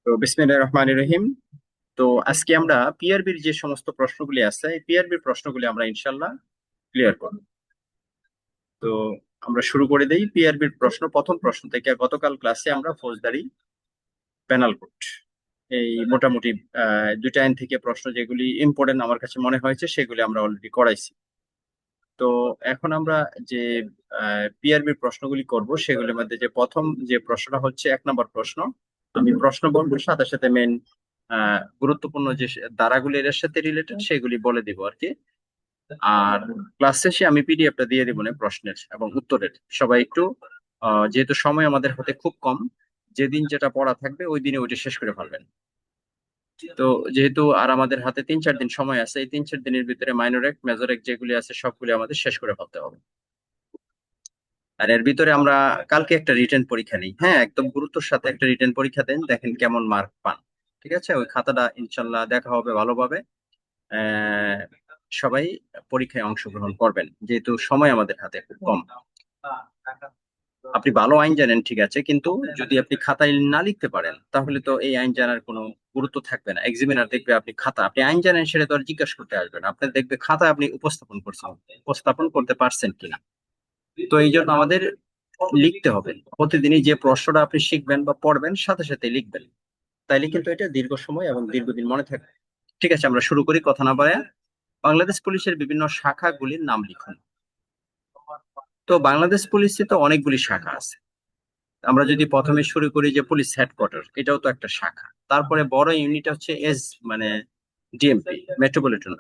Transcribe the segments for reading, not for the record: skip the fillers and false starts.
তো বিসমিল্লাহির রহমানির রহিম। তো আজকে আমরা পিআরবির যে সমস্ত প্রশ্নগুলি আছে এই পিআরবির প্রশ্নগুলি আমরা ইনশাল্লাহ ক্লিয়ার করব। তো আমরা শুরু করে দেই পিআরবির প্রশ্ন। প্রথম প্রশ্ন থেকে গতকাল ক্লাসে আমরা ফৌজদারি পেনাল কোড এই মোটামুটি দুইটা আইন থেকে প্রশ্ন যেগুলি ইম্পর্টেন্ট আমার কাছে মনে হয়েছে সেগুলি আমরা অলরেডি করাইছি। তো এখন আমরা যে পিআরবির প্রশ্নগুলি করব সেগুলির মধ্যে যে প্রথম যে প্রশ্নটা হচ্ছে 1 নম্বর প্রশ্ন। আমি প্রশ্ন বলবো, সাথে সাথে মেন গুরুত্বপূর্ণ যে ধারাগুলি এর সাথে রিলেটেড সেগুলি বলে দিব আর কি। আর ক্লাস শেষে আমি পিডিএফটা দিয়ে দিব না প্রশ্নের এবং উত্তরের। সবাই একটু যেহেতু সময় আমাদের হাতে খুব কম, যেদিন যেটা পড়া থাকবে ওই দিনে ওইটা শেষ করে ফেলবেন। তো যেহেতু আর আমাদের হাতে 3-4 দিন সময় আছে, এই 3-4 দিনের ভিতরে মাইনর এক মেজর এক যেগুলি আছে সবগুলি আমাদের শেষ করে ফেলতে হবে। আর এর ভিতরে আমরা কালকে একটা রিটেন পরীক্ষা নিই, হ্যাঁ, একদম গুরুত্বের সাথে একটা রিটেন পরীক্ষা দেন, দেখেন কেমন মার্ক পান। ঠিক আছে, ওই খাতাটা ইনশাল্লাহ দেখা হবে ভালোভাবে। আহ, সবাই পরীক্ষায় অংশগ্রহণ করবেন যেহেতু সময় আমাদের হাতে খুব কম। আপনি ভালো আইন জানেন ঠিক আছে, কিন্তু যদি আপনি খাতায় না লিখতে পারেন তাহলে তো এই আইন জানার কোনো গুরুত্ব থাকবে না। এক্সামিনার দেখবে আপনি খাতা, আপনি আইন জানেন সেটা তো আর জিজ্ঞাসা করতে আসবেন, আপনার দেখবে খাতা আপনি উপস্থাপন করছেন, উপস্থাপন করতে পারছেন কিনা। তো এই জন্য আমাদের লিখতে হবে প্রতিদিনই, যে প্রশ্নটা আপনি শিখবেন বা পড়বেন সাথে সাথে লিখবেন, তাইলে কিন্তু এটা দীর্ঘ সময় এবং দীর্ঘদিন মনে থাকবে। ঠিক আছে, আমরা শুরু করি কথা না বাড়ায়। বাংলাদেশ পুলিশের বিভিন্ন শাখাগুলির নাম লিখুন। তো বাংলাদেশ পুলিশে তো অনেকগুলি শাখা আছে। আমরা যদি প্রথমে শুরু করি যে পুলিশ হেডকোয়ার্টার, এটাও তো একটা শাখা। তারপরে বড় ইউনিট হচ্ছে মানে ডিএমপি, মেট্রোপলিটন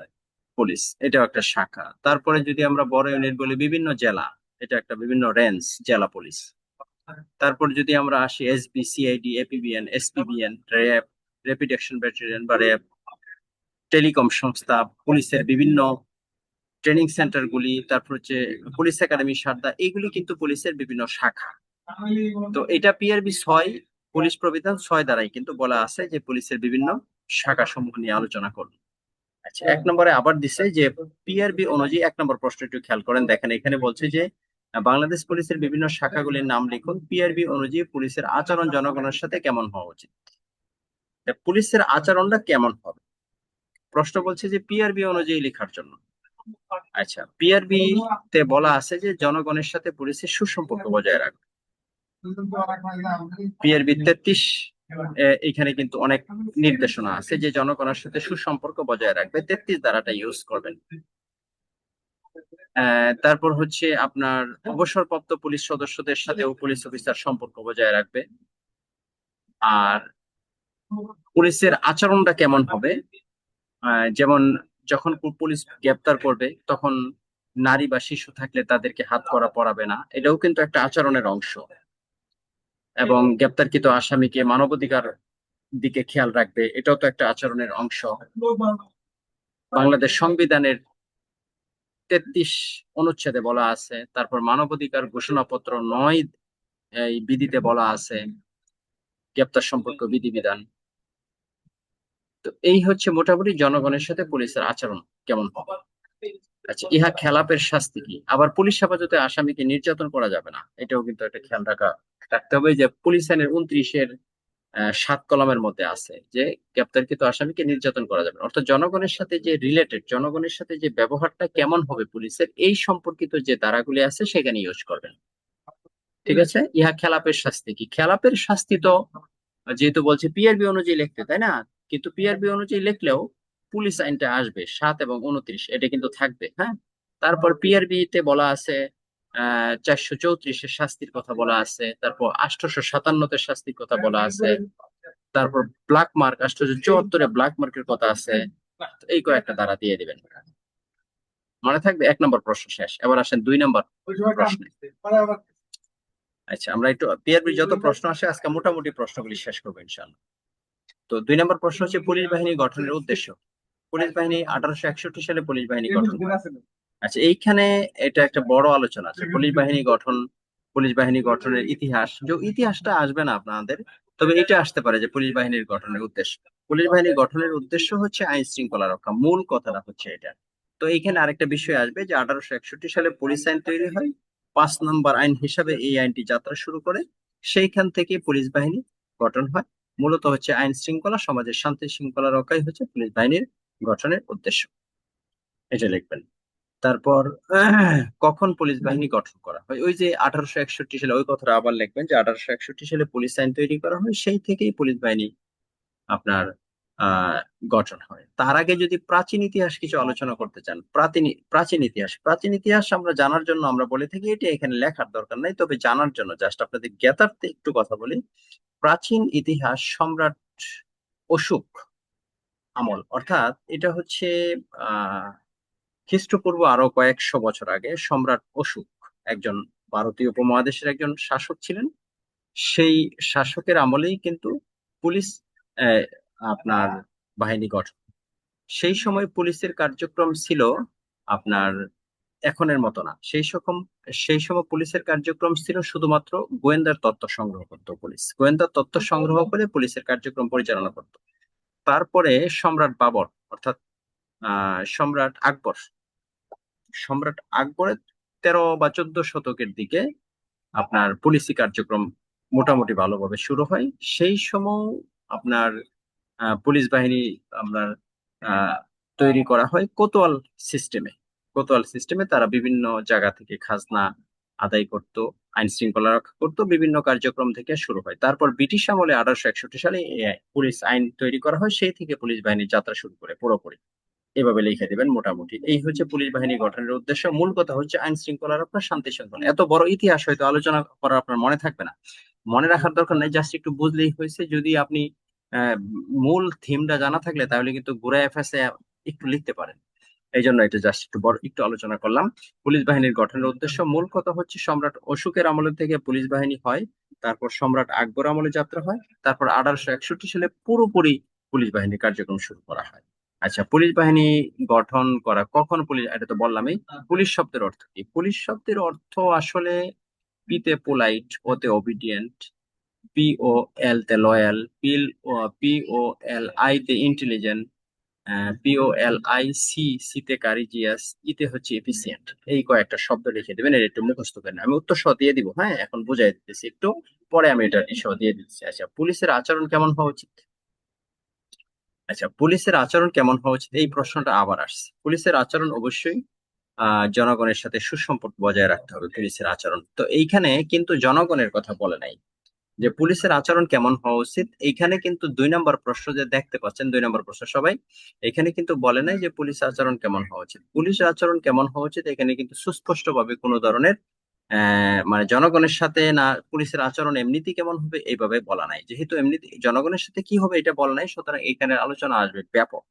পুলিশ, এটাও একটা শাখা। তারপরে যদি আমরা বড় ইউনিট বলি বিভিন্ন জেলা, এটা একটা বিভিন্ন রেঞ্জ জেলা পুলিশ। তারপর যদি আমরা আসি SB, CID, APBN, SPBN, RAB, rapid action battalion বা র্যাব, টেলিকম সংস্থা, পুলিশের বিভিন্ন ট্রেনিং সেন্টার গুলি, তারপর হচ্ছে পুলিশ একাডেমি, সারদা, এগুলি কিন্তু পুলিশের বিভিন্ন শাখা। তো এটা পিআরবি 6 পুলিশ প্রবিধান 6 দ্বারাই কিন্তু বলা আছে যে পুলিশের বিভিন্ন শাখা সমূহ নিয়ে আলোচনা করুন। আচ্ছা, 1 নম্বরে আবার দিছে যে পিআরবি অনুযায়ী, 1 নম্বর প্রশ্ন একটু খেয়াল করেন, দেখেন এখানে বলছে যে বাংলাদেশ পুলিশের বিভিন্ন শাখাগুলির নাম লিখুন। পিআরবি অনুযায়ী পুলিশের আচরণ জনগণের সাথে কেমন হওয়া উচিত। তা পুলিশের আচরণটা কেমন হবে, প্রশ্ন বলছে যে পিআরবি অনুযায়ী লেখার জন্য। আচ্ছা, পিআরবি তে বলা আছে যে জনগণের সাথে পুলিশের সুসম্পর্ক বজায় রাখবে। পিআরবি 33 এখানে কিন্তু অনেক নির্দেশনা আছে যে জনগণের সাথে সুসম্পর্ক বজায় রাখবে, 33 ধারাটা ইউজ করবেন। তারপর হচ্ছে আপনার অবসরপ্রাপ্ত পুলিশ সদস্যদের সাথেও পুলিশ অফিসার সম্পর্ক বজায় রাখবে। আর পুলিশের আচরণটা কেমন হবে, যেমন যখন পুলিশ গ্রেপ্তার করবে তখন নারী বা শিশু থাকলে তাদেরকে হাত করা পরাবে না, এটাও কিন্তু একটা আচরণের অংশ। এবং গ্রেপ্তারকৃত আসামিকে মানবাধিকার দিকে খেয়াল রাখবে, এটাও তো একটা আচরণের অংশ। বাংলাদেশ সংবিধানের 33 অনুচ্ছেদে বলা আছে, তারপর মানবাধিকার ঘোষণাপত্র 9 এই বিধিতে বলা আছে গ্রেপ্তার সম্পর্ক বিধিবিধান। তো এই হচ্ছে মোটামুটি জনগণের সাথে পুলিশের আচরণ কেমন হবে। আচ্ছা, ইহা খেলাপের শাস্তি কি। আবার পুলিশ হেফাজতে আসামিকে নির্যাতন করা যাবে না, এটাও কিন্তু একটা খেয়াল রাখতে হবে। যে পুলিশ আইনের 29-এর 7 কলামের মধ্যে আছে যে গ্রেপ্তারকৃত আসামিকে নির্যাতন করা যাবে না। অর্থাৎ জনগণের সাথে যে রিলেটেড, জনগণের সাথে যে ব্যবহারটা কেমন হবে পুলিশের, এই সম্পর্কিত যে ধারাগুলি আছে সেখানে ইউজ করবেন। ঠিক আছে, ইহা খেলাপের শাস্তি কি। খেলাপের শাস্তি তো যেহেতু বলছে পিআরবি অনুযায়ী লিখতে, তাই না, কিন্তু পিআরবি অনুযায়ী লিখলেও পুলিশ আইনটা আসবে 7 এবং 29, এটা কিন্তু থাকবে, হ্যাঁ। তারপর পিআরবি তে বলা আছে 434-এর শাস্তির কথা বলা আছে, তারপর 857-তে শাস্তির কথা বলা আছে, তারপর ব্ল্যাক মার্ক 874-এ ব্ল্যাক মার্কের কথা আছে। তো এই কয়েকটা ধারা দিয়ে দিবেন, মনে থাকবে। 1 নম্বর প্রশ্ন শেষ, এবার আসেন 2 নম্বর প্রশ্ন। আচ্ছা, আমরা একটু পিআরবি যত প্রশ্ন আসে আজকে মোটামুটি প্রশ্নগুলি শেষ করবো ইনশাআল্লাহ। তো 2 নম্বর প্রশ্ন হচ্ছে পুলিশ বাহিনী গঠনের উদ্দেশ্য। পুলিশ বাহিনী 1861 সালে পুলিশ বাহিনী গঠন করে। আচ্ছা, এইখানে এটা একটা বড় আলোচনা আছে, পুলিশ বাহিনী গঠন, পুলিশ বাহিনী গঠনের ইতিহাস। যে ইতিহাসটা আসবে না আপনাদের, তবে এটা আসতে পারে যে পুলিশ বাহিনীর গঠনের উদ্দেশ্য। পুলিশ বাহিনী গঠনের উদ্দেশ্য হচ্ছে আইন শৃঙ্খলা রক্ষা, মূল কথাটা হচ্ছে এটা। তো এইখানে আরেকটা বিষয় আসবে যে 1861 সালে পুলিশ আইন তৈরি হয়, 5 নম্বর আইন হিসাবে এই আইনটি যাত্রা শুরু করে। সেইখান থেকে পুলিশ বাহিনী গঠন হয়। মূলত হচ্ছে আইন শৃঙ্খলা, সমাজের শান্তি শৃঙ্খলা রক্ষাই হচ্ছে পুলিশ বাহিনীর গঠনের উদ্দেশ্য। এটা লিখবেন। তারপর কখন পুলিশ বাহিনী গঠন করা হয়, ওই যে 1861 সালে, ওই কথাটা আবার লিখবেন যে 1861 সালে পুলিশ আইন তৈরি করা হয়, সেই থেকেই পুলিশ বাহিনী আপনার আহ গঠন হয়। তার আগে যদি প্রাচীন ইতিহাস কিছু আলোচনা করতে চান, প্রাচীন ইতিহাস আমরা জানার জন্য আমরা বলে থাকি, এটা এখানে লেখার দরকার নাই, তবে জানার জন্য জাস্ট আপনাদের জ্ঞাতার্থে একটু কথা বলি। প্রাচীন ইতিহাস সম্রাট অশোক আমল, অর্থাৎ এটা হচ্ছে আহ খ্রিস্টপূর্ব আরো কয়েকশো বছর আগে সম্রাট অশোক একজন ভারতীয় উপমহাদেশের একজন শাসক ছিলেন। সেই শাসকের আমলেই কিন্তু পুলিশ আহ, আপনার বাহিনী গঠন। সেই সময় পুলিশের কার্যক্রম ছিল আপনার এখনের মতো না। সেই সময় পুলিশের কার্যক্রম ছিল শুধুমাত্র গোয়েন্দার তথ্য সংগ্রহ করতো পুলিশ, গোয়েন্দার তথ্য সংগ্রহ করে পুলিশের কার্যক্রম পরিচালনা করত। তারপরে সম্রাট বাবর, অর্থাৎ সম্রাট আকবরের 13 বা 14 শতকের দিকে আপনার পুলিশি কার্যক্রম মোটামুটি ভালোভাবে শুরু হয়। সেই সময় আপনার পুলিশ বাহিনী আপনার আহ, তৈরি করা হয় সিস্টেমে কোতোয়াল সিস্টেমে। তারা বিভিন্ন জায়গা থেকে খাজনা আদায় করত, আইন শৃঙ্খলা রক্ষা করত, বিভিন্ন কার্যক্রম থেকে শুরু হয়। তারপর ব্রিটিশ আমলে 1861 সালে পুলিশ আইন তৈরি করা হয়, সেই থেকে পুলিশ বাহিনীর যাত্রা শুরু করে পুরোপুরি। এভাবে লিখে দিবেন মোটামুটি। এই হচ্ছে পুলিশ বাহিনী গঠনের উদ্দেশ্য। মূল কথা হচ্ছে আইন শৃঙ্খলা রক্ষা, শান্তি শৃঙ্খলা। এত বড় ইতিহাস হয়তো আলোচনা করা আপনার মনে থাকবে না, মনে রাখার দরকার নাই, জাস্ট একটু বুঝলেই হয়েছে। যদি আপনি আহ, মূল থিমটা জানা থাকলে তাহলে কিন্তু ঘুরায় ফেঁসে একটু লিখতে পারেন। এই জন্য এটা জাস্ট একটু বড় একটু আলোচনা করলাম। পুলিশ বাহিনীর গঠনের উদ্দেশ্য, মূল কথা হচ্ছে সম্রাট অশোকের আমলে থেকে পুলিশ বাহিনী হয়। তারপর সম্রাট আকবর আমলে যাত্রা হয়। তারপর 1861 সালে পুরোপুরি পুলিশ বাহিনীর কার্যক্রম শুরু করা হয়। আচ্ছা, পুলিশ বাহিনী গঠন করা কখন, পুলিশ এটা তো বললামই। পুলিশ শব্দের অর্থ কি? পুলিশ শব্দের অর্থ আসলে পিতে পোলাইট, ওতে অবিডিয়েন্ট, POL তে লয়াল, POLI তে ইন্টেলিজেন্ট, POLIC তে কারিজিয়াস, ইতে হচ্ছে এফিসিয়েন্ট। এই কয়েকটা শব্দ লিখে দেবেন, এর একটু মুখস্থ করেন। আমি উত্তর সহ দিয়ে দিব, হ্যাঁ, এখন বুঝাই দিতেছি একটু, পরে আমি এটা সহ দিয়ে দিচ্ছি। আচ্ছা, পুলিশের আচরণ কেমন হওয়া উচিত? পুলিশের আচরণ কেমন হওয়া উচিত, এই প্রশ্নটা আবার আসছে। পুলিশের আচরণ অবশ্যই জনগণের সাথে সুসম্পর্ক বজায় রাখতে হবে। পুলিশের আচরণ তো এইখানে কিন্তু জনগণের কথা বলে নাই, যে পুলিশের আচরণ কেমন হওয়া উচিত। এইখানে কিন্তু 2 নম্বর প্রশ্ন যে দেখতে পাচ্ছেন, 2 নম্বর প্রশ্ন সবাই, এখানে কিন্তু বলে নাই যে পুলিশ আচরণ কেমন হওয়া উচিত। পুলিশের আচরণ কেমন হওয়া উচিত এখানে কিন্তু সুস্পষ্ট ভাবে কোনো ধরনের মানে জনগণের সাথে না, পুলিশের আচরণ এমনিতেই কেমন হবে এইভাবে বলা নাই। যেহেতু এমনিতে জনগণের সাথে কি হবে এটা বলা নাই, সুতরাং এখানে আলোচনা আসবে ব্যাপক।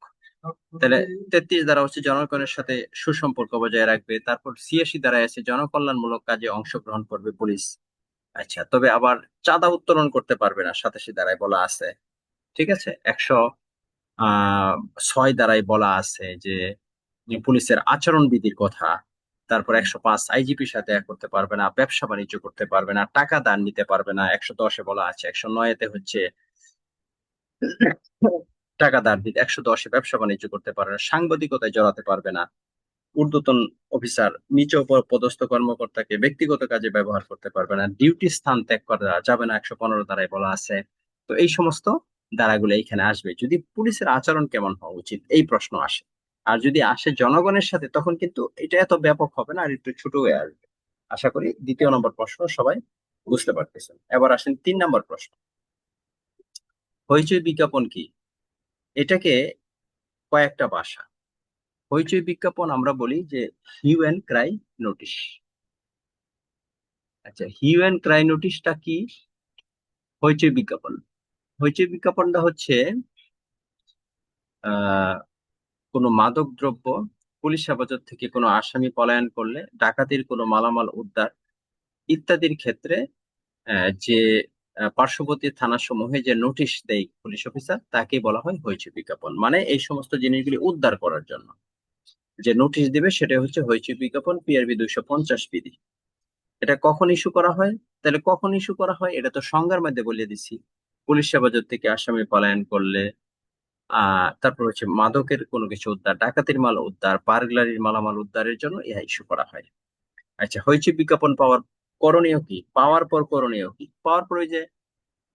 তাহলে 33 দ্বারা হচ্ছে জনগণের সাথে সুসম্পর্ক বজায় রাখবে। তারপর 86 দ্বারা আছে জনকল্যাণমূলক কাজে অংশগ্রহণ করবে পুলিশ। আচ্ছা, তবে আবার চাঁদা উত্তোলন করতে পারবে না, 87 দ্বারাই বলা আছে। ঠিক আছে, 106 দ্বারাই বলা আছে যে যে পুলিশের আচরণ বিধির কথা। তারপর 105 আইজিপির সাথে এক করতে পারবে না, ব্যবসা বাণিজ্য করতে পারবে না, টাকা দান নিতে পারবে না, 110-এ বলা আছে। 109-তে হচ্ছে টাকা দান দিতে, 110-এ ব্যবসা বাণিজ্য করতে পারবে না, সাংবাদিকতায় জড়াতে পারবে না, ঊর্ধ্বতন অফিসার নিচু পদস্থ কর্মকর্তাকে ব্যক্তিগত কাজে ব্যবহার করতে পারবে না, ডিউটি স্থান ত্যাগ করা যাবে না, 115 ধারায় বলা আছে। তো এই সমস্ত ধারাগুলো এইখানে আসবে যদি পুলিশের আচরণ কেমন হওয়া উচিত এই প্রশ্ন আসে। আর যদি আসে জনগণের সাথে, তখন কিন্তু এটা এত ব্যাপক হবে না, আর একটু ছোট হয়ে আসবে। আশা করি 2 নম্বর প্রশ্ন সবাই বুঝতে পারতেছেন। এবার আসেন 3 নম্বর প্রশ্ন। হইচই বিজ্ঞাপন কি? এটাকে কয়েকটা ভাষা, হইচই বিজ্ঞাপন আমরা বলি যে হিউ অ্যান্ড ক্রাই নোটিশ। আচ্ছা, হিউ অ্যান্ড ক্রাই নোটিশটা কি? হইচই বিজ্ঞাপন, হইচই বিজ্ঞাপনটা হচ্ছে আহ কোনো মাদক দ্রব্য, পুলিশ হেফাজত থেকে কোনো আসামি পলায়ন করলে, ডাকাতির কোনো মালামাল উদ্ধার ইত্যাদির ক্ষেত্রে যে পার্শ্ববর্তী থানাসমূহে যে নোটিশ দেয় পুলিশ অফিসার, তাকে বলা হয় হইচই বিজ্ঞাপন। মানে এই সমস্ত জিনিসগুলি উদ্ধার করার জন্য যে নোটিশ দিবে সেটা হচ্ছে হইচই বিজ্ঞাপন, PRB 250 বিধি। এটা কখন ইস্যু করা হয়? তাহলে কখন ইস্যু করা হয় এটা তো সংজ্ঞার মধ্যে বলে দিছি। পুলিশ হেফাজত থেকে আসামি পলায়ন করলে, তারপর হচ্ছে মাদকের কোনো কিছু উদ্ধার, ডাকাতির মাল উদ্ধার, বার্গলারির মালামাল উদ্ধারের জন্য ইহা ইস্যু করা হয়। আচ্ছা, হইচই বিজ্ঞাপন পাওয়ার করণীয় কি, পাওয়ার পর করণীয় কি? পাওয়ার পর ওই যে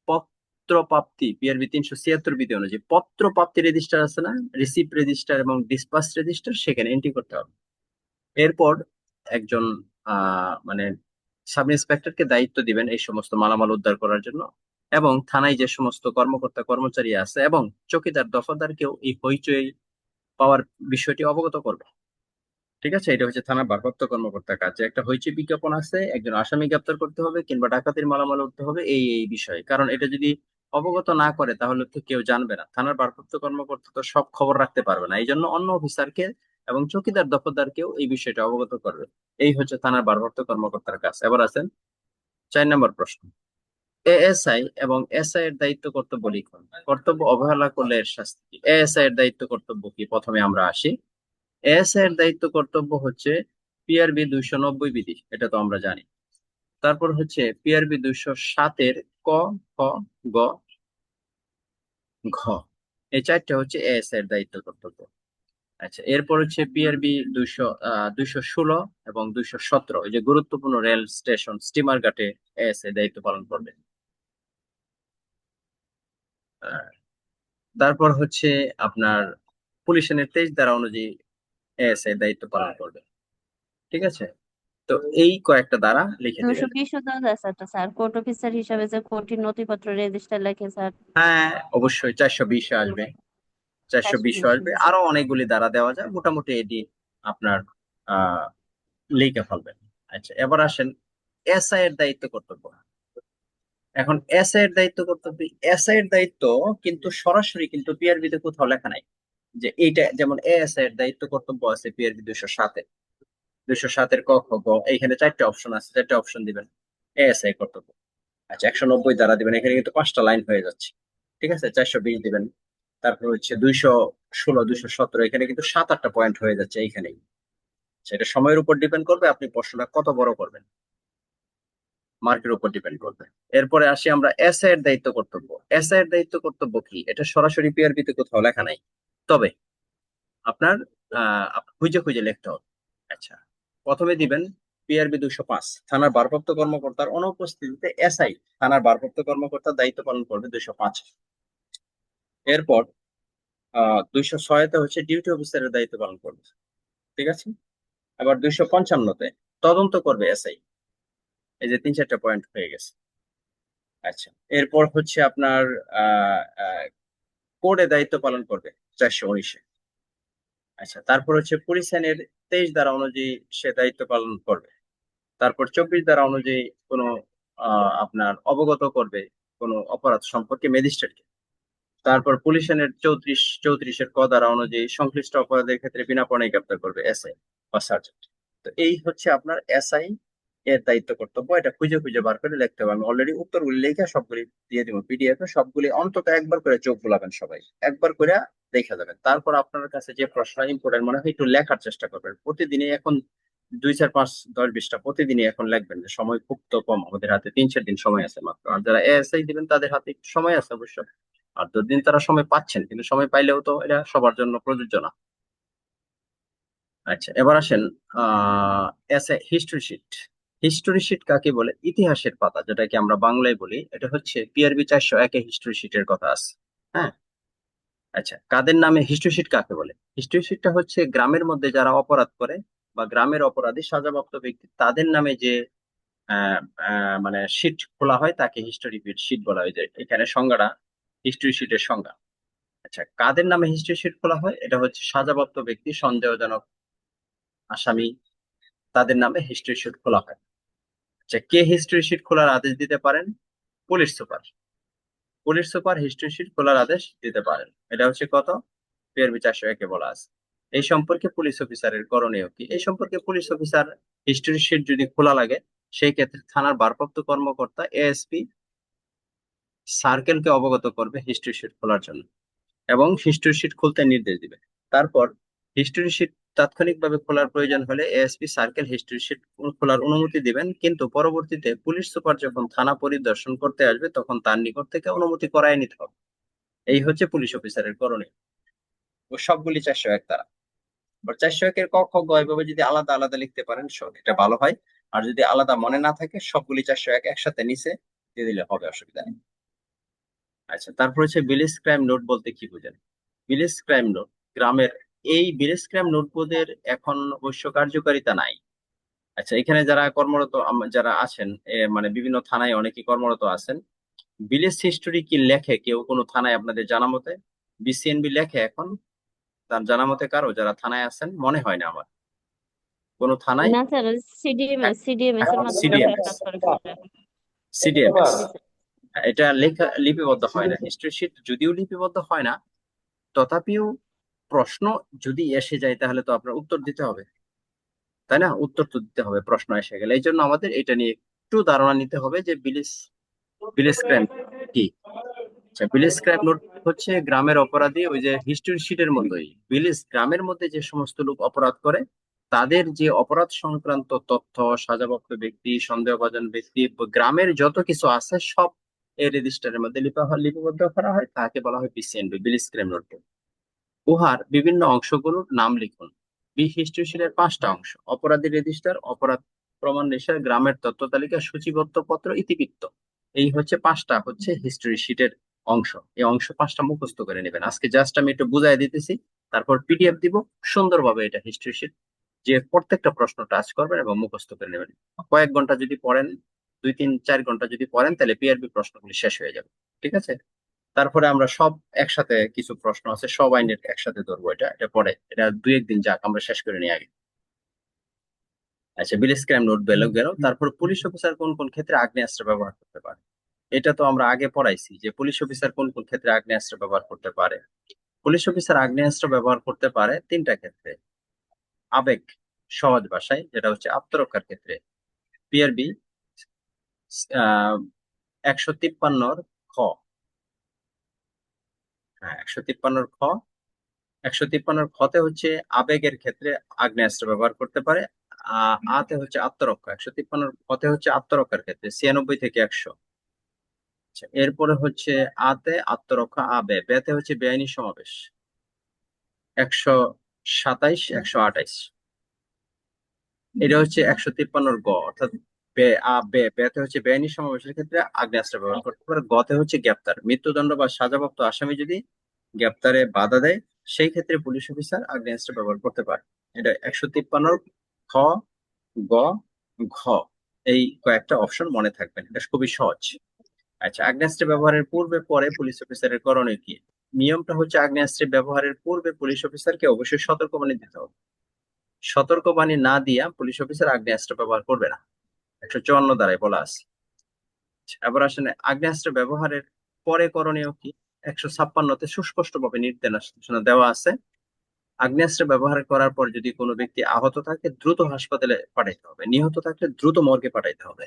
পত্র প্রাপ্তি, পিআরবি 376 বিধি অনুযায়ী পত্র প্রাপ্তি রেজিস্টার আছে না, রিসিপ্ট রেজিস্টার এবং ডিসপাস রেজিস্টার, সেখানে এন্ট্রি করতে হবে। এরপর একজন মানে সাব ইন্সপেক্টরকে দায়িত্ব দিবেন এই সমস্ত মালামাল উদ্ধার করার জন্য, এবং থানায় যে সমস্ত কর্মকর্তা কর্মচারী আছে এবং চৌকিদার দফাদারকেও এই হইচই পাওয়ার বিষয়টি অবগত করবে। ঠিক আছে, এটা হচ্ছে থানার ভারপ্রাপ্ত কর্মকর্তার কাজ, যে একটা হইচই বিজ্ঞাপন আছে, একজন আসামি গ্রেপ্তার করতে হবে কিংবা ডাকাতির মালামাল উঠতে হবে, এই এই বিষয়ে। কারণ এটা যদি অবগত না করে তাহলে তো কেউ জানবে না, থানার ভারপ্রাপ্ত কর্মকর্তা তো সব খবর রাখতে পারবে না, এই জন্য অন্য অফিসারকে এবং চৌকিদার দফাদারকেও এই বিষয়টা অবগত করবে। এই হচ্ছে থানার ভারপ্রাপ্ত কর্মকর্তার কাজ। এবার আছেন 4 নম্বর প্রশ্ন, এএসআই এবং এসআই এর দায়িত্ব কর্তব্য লিখুন। কর্তব্য অবহেলা করলে এর শাস্তি কি? এএসআই এর দায়িত্ব কর্তব্য কি, প্রথমে আমরা আসি। এএসআই এর দায়িত্ব কর্তব্য হচ্ছে পিআরবি 290 বিধি, এটা তো আমরা জানি। তারপর হচ্ছে পিআরবি 207-এর ক, খ, গ, ঘ, এই 4টা হচ্ছে এএসআই এর দায়িত্ব কর্তব্য। আচ্ছা, এরপর হচ্ছে পিআরবি 216 এবং 217, এই যে গুরুত্বপূর্ণ রেল স্টেশন স্টিমার ঘাটে এএসআই দায়িত্ব পালন করবে। আহ, তারপর হচ্ছে আপনার পুলিশ আইনের 23 ধারা অনুযায়ী এএসআই দায়িত্ব পালন করবে। ঠিক আছে, তো এই কয়েকটা দ্বারা লিখে দিবেন। 220 স্যার, তো স্যার কোর্ট অফিসার হিসাবে যে কোর্টের নথিপত্র রেজিস্টার লেখে স্যার। হ্যাঁ, অবশ্যই 420 আসবে, 420 আসবে, 420। আরো অনেকগুলি দ্বারা দেওয়া যায়, মোটামুটি এটি আপনার আহ লিখে ফেলবেন। আচ্ছা, এবার আসেন এসআই এর দায়িত্ব কর্তব্য। এখন এসআই এর দায়িত্ব কর্তব্য, এসআই এর দায়িত্ব কিন্তু সরাসরি কিন্তু পিআরবি তে কোথাও লেখা নাই যে এইটা, যেমন এএসআই এর দায়িত্ব কর্তব্য আছে পিআরবি 207-এ, 207-এর ক, খ, গ, এইখানে 4টে অপশন আছে, 4টে অপশন দিবেন এএসআই কর্তব্য। আচ্ছা, 190 দ্বারা দিবেন, এখানে কিন্তু 5টা লাইন হয়ে যাচ্ছে। ঠিক আছে, 420 দিবেন, তারপর হচ্ছে 216, 217, এখানে কিন্তু 7-8টা পয়েন্ট হয়ে যাচ্ছে এইখানেই। সেটা সময়ের উপর ডিপেন্ড করবে, আপনি প্রশ্নটা কত বড় করবেন, মার্কের উপর ডিপেন্ড করবে। এরপরে আসি আমরা এসআই এর দায়িত্ব কর্তব্য। এসআই এর দায়িত্ব কর্তব্য কি, এটা সরাসরি পিআরবি তে কোথাও লেখা নাই, তবে আপনার খুঁজে খুঁজে লিখতে হবে। আচ্ছা, প্রথমে দিবেন পিআরবি 205, থানার ভারপ্রাপ্ত কর্মকর্তার অনুপস্থিতিতে এসআই থানার ভারপ্রাপ্ত কর্মকর্তার দায়িত্ব পালন করবে 205। এরপর 206-তে হচ্ছে ডিউটি অফিসারের দায়িত্ব পালন করবে। ঠিক আছে, আবার 255-তে তদন্ত করবে এসআই। এই যে 3-4টা পয়েন্ট হয়ে গেছে। আচ্ছা, এরপর হচ্ছে আপনার কোর্টে দায়িত্ব পালন করবে 419-এ। আচ্ছা, তারপর হচ্ছে পুলিশ আইনের 23 ধারা অনুযায়ী সে দায়িত্ব পালন করবে। তারপর 24 ধারা অনুযায়ী কোনো আপনার অবগত করবে কোনো অপরাধ সম্পর্কে ম্যাজিস্ট্রেটকে। তারপর পুলিশ আইনের 34-34-এর ক ধারা অনুযায়ী সংশ্লিষ্ট অপরাধের ক্ষেত্রে বিনা পণে গ্রেপ্তার করবে এসআই বা সার্জেন্ট। তো এই হচ্ছে আপনার এসআই এর দায়িত্ব কর্তব্য, এটা খুঁজে খুঁজে বার করে লিখতে হবে। আমি অলরেডি উত্তরগুলি লিখে সবগুলি দিয়ে দিব পিডিএফ এ, সবগুলি অন্তত একবার করে চোখ বুলাবেন, সবাই একবার করে দেখে যাবেন। তারপর আপনার কাছে যে প্রশ্ন ইম্পর্টেন্ট মনে হয় একটু লেখার চেষ্টা করবেন প্রতিদিনই। এখন 2 4 5 10 20টা প্রতিদিনই এখন লিখবেন, যে সময় খুব তো কম, আমাদের হাতে 3 4 দিন সময় আছে মাত্র। আর যারা এএসআই দিবেন তাদের হাতে একটু সময় আছে অবশ্য, আর যতদিন তারা সময় পাচ্ছেন, কিন্তু সময় পাইলেও তো এটা সবার জন্য প্রযোজ্য না। আচ্ছা, এবার আসেন এসে হিস্ট্রি শিট। হিস্টোরি শিট কাকে বলে? ইতিহাসের পাতা, যেটাকে আমরা বাংলায় বলি, এটা হচ্ছে পিআরবি 401-এ হিস্টোরি শিটের কথা আছে। হ্যাঁ, আচ্ছা, কাদের নামে হিস্টোরি শিট কাকে বলে? হিস্টোরি শিটটা হচ্ছে গ্রামের মধ্যে যারা অপরাধ করে বা গ্রামের অপরাধী সাজাপ্রাপ্ত ব্যক্তি তাদের নামে যে মানে শিট খোলা হয় তাকে হিস্টোরি শিট বলা হয়। যে এখানে সংজ্ঞাটা হিস্টোরি শিটের সংজ্ঞা। আচ্ছা, কাদের নামে হিস্টোরি শিট খোলা হয়? এটা হচ্ছে সাজাপ্রাপ্ত ব্যক্তি, সন্দেহজনক আসামি, তাদের নামে হিস্ট্রি শিট খোলা হয়। আচ্ছা, কে হিস্ট্রি শিট খোলার আদেশ দিতে পারেন? Police super. Police super history sheet খোলার আদেশ দিতে পারেন। এটা হচ্ছে কত, পিআরবি 401-এ বলা আছে। এই সম্পর্কে পুলিশ অফিসারের করণীয় কি? এই সম্পর্কে পুলিশ অফিসার হিস্ট্রি শিট যদি খোলা লাগে, সেই ক্ষেত্রে থানার ভারপ্রাপ্ত কর্মকর্তা এএসপি সার্কেলকে অবগত করবে হিস্ট্রি শিট খোলার জন্য এবং হিস্ট্রি শিট খুলতে নির্দেশ দিবে। তারপর হিস্ট্রি শিট তাৎক্ষণিকভাবে খোলার প্রয়োজন হলে এএসপি সার্কেল হিস্ট্রি শিট খোলার অনুমতি দিবেন, কিন্তু পরবর্তীতে পুলিশ সুপার যখন থানা পরিদর্শন করতে আসবে তখন তার নিকট থেকে অনুমতি করায় নিতে হবে। এই হচ্ছে পুলিশ অফিসারের করণীয়। ও সবগুলি 401 তারা। আবার 401-এর ক, খ, গ এভাবে যদি আলাদা আলাদা লিখতে পারেন এটা ভালো হয়। আর যদি আলাদা মনে না থাকে সবগুলি 401 একসাথে নিচে দিয়ে দিলে হবে, অসুবিধা নেই। আচ্ছা, তারপর হচ্ছে ভিলেজ ক্রাইম নোট বলতে কি বোঝেন? ভিলেজ ক্রাইম নোট গ্রামের, এই ভিলেজ ক্রাইম নোটগুলোর এখন অবশ্য কার্যকারিতা নাই। আচ্ছা, এখানে যারা কর্মরত যারা আছেন, মানে বিভিন্ন থানায় অনেকেই কর্মরত আছেন, ভিলেজ হিস্টোরি কি লেখে কেউ কোনো থানায় আপনাদের জানা মতে? বিসিএনবি লেখে এখন তার জানা মতে কারো যারা থানায় আছেন? মনে হয় না আমার কোনো থানায়। না স্যার, সিডিএমএস এর মাধ্যমে সিডিএমএস, কাজ করে স্যার। সিডিএমএস জি স্যার। এটা লেখা লিপিবদ্ধ হয় না। হিস্ট্রি শিট যদিও লিপিবদ্ধ হয় না, তথাপিও প্রশ্ন যদি এসে যায় তাহলে তো আপনার উত্তর দিতে হবে, তাই না? উত্তর তো দিতে হবে প্রশ্ন এসে গেলে। এই জন্য আমাদের এটা নিয়ে একটু ধারণা নিতে হবে যে ভিলেজ ভিলেজ ক্রাইম কি। আচ্ছা, ভিলেজ ক্রাইম নোট হচ্ছে গ্রামের অপরাধী, ওই যে হিস্ট্রি শিটের মতোই ভিলেজ গ্রামের মধ্যে যে সমস্ত লোক অপরাধ করে তাদের যে অপরাধ সংক্রান্ত তথ্য, সাজাপ্রাপ্ত ব্যক্তি, সন্দেহভাজন ব্যক্তি, গ্রামের যত কিছু আছে সব এই রেজিস্টারের মধ্যে লিপিবদ্ধ করা হয়, তাকে বলা হয় বিসিএনবি, ভিলেজ ক্রাইম নোট। উহার বিভিন্ন অংশগুলোর নাম লিখুন। হিস্ট্রি শিটের 5টা অংশ: অপরাধী রেজিস্টার, অপরাধ প্রমাণ রেজিস্টার, গ্রামের তথ্য তালিকা, সূচিবদ্ধ পত্র, ইতিবৃত্ত। এই হচ্ছে 5টা হচ্ছে হিস্ট্রি শিটের অংশ। এই অংশ 5টা মুখস্থ করে নেবেন। আজকে জাস্ট আমি একটু বুঝাই দিতেছি, তারপর পিডিএফ দিব সুন্দরভাবে। এটা হিস্ট্রি শিট যে প্রত্যেকটা প্রশ্ন টাচ করবেন এবং মুখস্থ করে নেবেন। কয়েক ঘন্টা যদি পড়েন, 2 3 4 ঘন্টা যদি পড়েন, তাহলে পিআরবি প্রশ্নগুলি শেষ হয়ে যাবে। ঠিক আছে? তারপরে আমরা সব একসাথে, কিছু প্রশ্ন আছে সব আইনের একসাথে ধরবো। এটা এটা পরে, এটা 2 1 দিন যাক, আমরা শেষ করে নিই আগে। আচ্ছা, ভিলেজ ক্রাইম নোট গেল গেল। তারপর পুলিশ অফিসার কোন কোন ক্ষেত্রে আগ্নেয়াস্ত্র ব্যবহার করতে পারে? এটা তো আমরা আগে পড়াইছি যে পুলিশ অফিসার কোন কোন ক্ষেত্রে আগ্নেয়াস্ত্র ব্যবহার করতে পারে। পুলিশ অফিসার আগ্নেয়াস্ত্র ব্যবহার করতে পারে 3টা ক্ষেত্রে। আবেগ, সহজ ভাষায় যেটা হচ্ছে আত্মরক্ষার ক্ষেত্রে। পিআরবি 153 খ, হ্যাঁ 153 খ, 153 খতে হচ্ছে আবেগের ক্ষেত্রে আগ্নেয়াস্ত্র ব্যবহার করতে পারে। আতে হচ্ছে আত্মরক্ষা, 153 খতে হচ্ছে আত্মরক্ষার ক্ষেত্রে 96 থেকে 100। আচ্ছা, এরপরে হচ্ছে আতে আত্মরক্ষা, বেতে হচ্ছে বেআইনি সমাবেশ 127 128। এটা হচ্ছে 153 গ, অর্থাৎ বেতে হচ্ছে বেআইনি সমাবেশের ক্ষেত্রে আগ্নেয়াস্ত্র ব্যবহার করতে পারে। গতে হচ্ছে গ্রেপ্তার, মৃত্যুদণ্ড বা সাজাপ্রাপ্ত আসামি যদি গ্রেপ্তারে বাধা দেয় সেই ক্ষেত্রে পুলিশ অফিসার আগ্নেয়াস্ত্র ব্যবহার করতে পারে। এটা 153 খ, গ, ঘ, এই কয়েকটা অপশন মনে থাকবেন, এটা খুবই সহজ। আচ্ছা, আগ্নেয়াস্ত্র ব্যবহারের পূর্বে পরে পুলিশ অফিসারের করণীয় কি? নিয়মটা হচ্ছে আগ্নেয়াস্ত্র ব্যবহারের পূর্বে পুলিশ অফিসারকে অবশ্যই সতর্কবাণী দিতে হবে। সতর্কবাণী না দিয়া পুলিশ অফিসার আগ্নেয়াস্ত্র ব্যবহার করবে না, 154 ধারায় বলা আছে। এবার আসলে আগ্নেয়াস্ত্র ব্যবহারের পরে করণীয় কি? 156তে সুস্পষ্টভাবে নির্দেশনা দেওয়া আছে। আগ্নেয়াস্ত্র ব্যবহার করার পর যদি কোনো ব্যক্তি আহত থাকে দ্রুত হাসপাতালে পাঠাইতে হবে, নিহত থাকলে দ্রুত মর্গে পাঠাইতে হবে।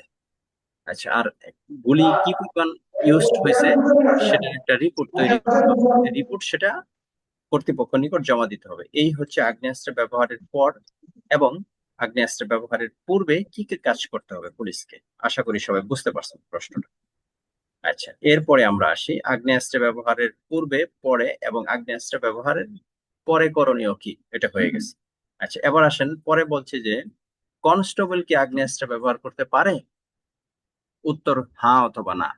আচ্ছা, আর গুলি কি পরিমাণ ইউজড হয়েছে সেটার একটা রিপোর্ট তৈরি করতে হবে। রিপোর্ট সেটা কর্তৃপক্ষের নিকট জমা দিতে হবে। এই হচ্ছে আগ্নেয়াস্ত্র ব্যবহারের পর এবং আগ্নেয়াস্ত্র ব্যবহারের পূর্বে কি কি কাজ করতে হবে পুলিশকে। আশা করি সবাই বুঝতে পারছেন প্রশ্নটা। আচ্ছা, এরপরে আমরা আসি আগ্নেয়াস্ত্র ব্যবহারের পূর্বে, পরে এবং আগ্নেয়াস্ত্র ব্যবহারের পরে করণীয় কি, এটা হয়ে গেছে। আচ্ছা, এবার আসেন পরে বলছে যে কনস্টেবল কি আগ্নেয়াস্ত্র ব্যবহার করতে পারে? উত্তর হ্যাঁ অথবা না।